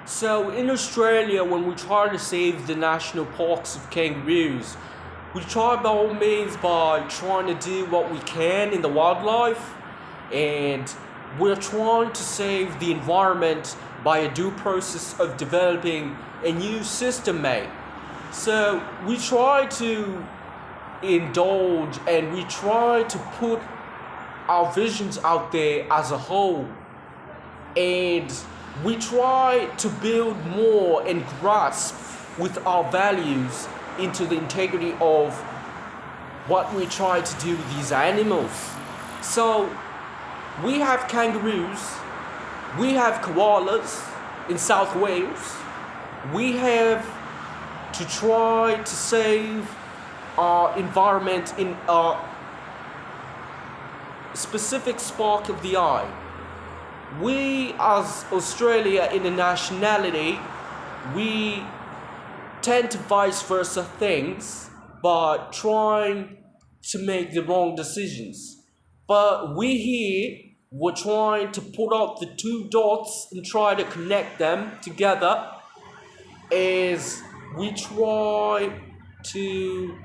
So in Australia, when we try to save the national parks of kangaroos, we try by all means by trying to do what we can in the wildlife, and we're trying to save the environment by a due process of developing a new system, mate. So we try to indulge and we try to put our visions out there as a whole, and we try to build more and grasp with our values into the integrity of what we try to do with these animals. So we have kangaroos, we have koalas in South Wales, we have to try to save our environment in a specific spark of the eye. We as Australia in a nationality, we tend to vice versa things by trying to make the wrong decisions. But we here, we're trying to put out the two dots and try to connect them together as we try to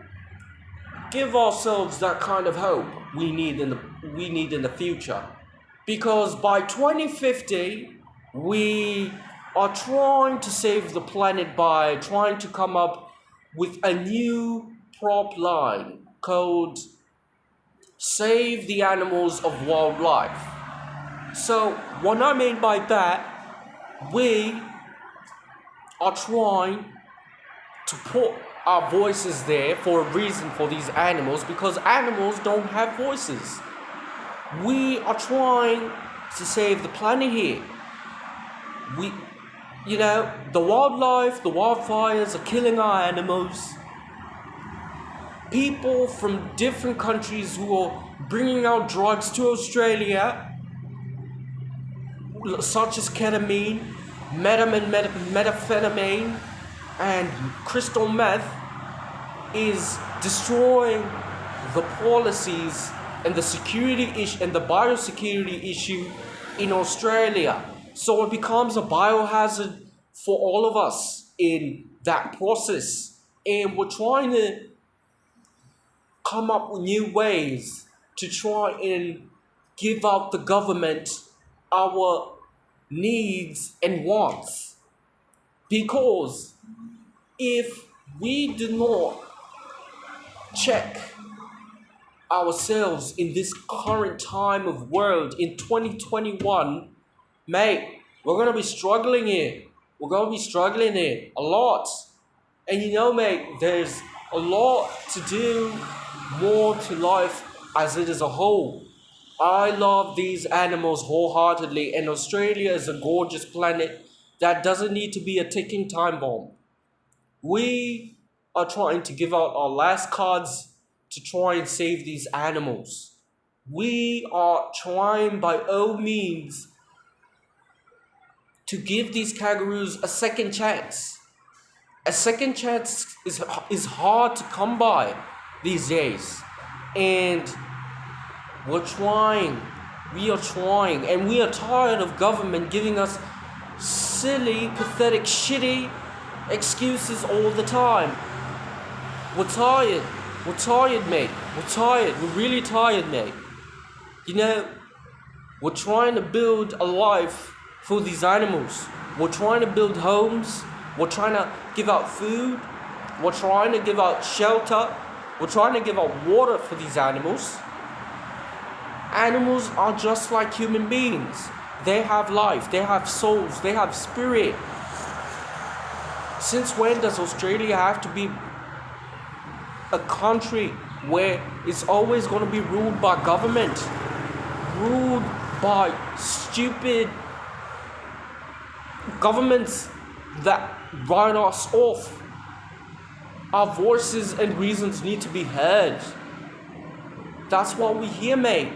give ourselves that kind of hope we need in the future. Because by 2050, we are trying to save the planet by trying to come up with a new prop line called Save the Animals of Wildlife. So what I mean by that, we are trying to put our voices there for a reason for these animals, because animals don't have voices. We are trying to save the planet here. The wildlife, the wildfires are killing our animals. People from different countries who are bringing out drugs to Australia, such as ketamine, methamphetamine, and crystal meth, is destroying the policies and the security issue and the biosecurity issue in Australia. So it becomes a biohazard for all of us in that process. And we're trying to come up with new ways to try and give out the government our needs and wants. Because if we do not check ourselves in this current time of world in 2021, mate, we're gonna be struggling here. We're gonna be struggling here a lot. And mate, there's a lot to do more to life as it is a whole. I love these animals wholeheartedly, and Australia is a gorgeous planet that doesn't need to be a ticking time bomb. We are trying to give out our last cards to try and save these animals. We are trying by all means to give these kangaroos a second chance. A second chance is hard to come by these days. And we are trying, and we are tired of government giving us silly, pathetic, shitty excuses all the time. We're tired, mate. We're really tired, mate. We're trying to build a life for these animals. We're trying to build homes. We're trying to give out food. We're trying to give out shelter. We're trying to give out water for these animals. Animals are just like human beings. They have life, they have souls, they have spirit. Since when does Australia have to be a country where it's always going to be ruled by government? Ruled by stupid governments that write us off. Our voices and reasons need to be heard. That's what we hear, mate.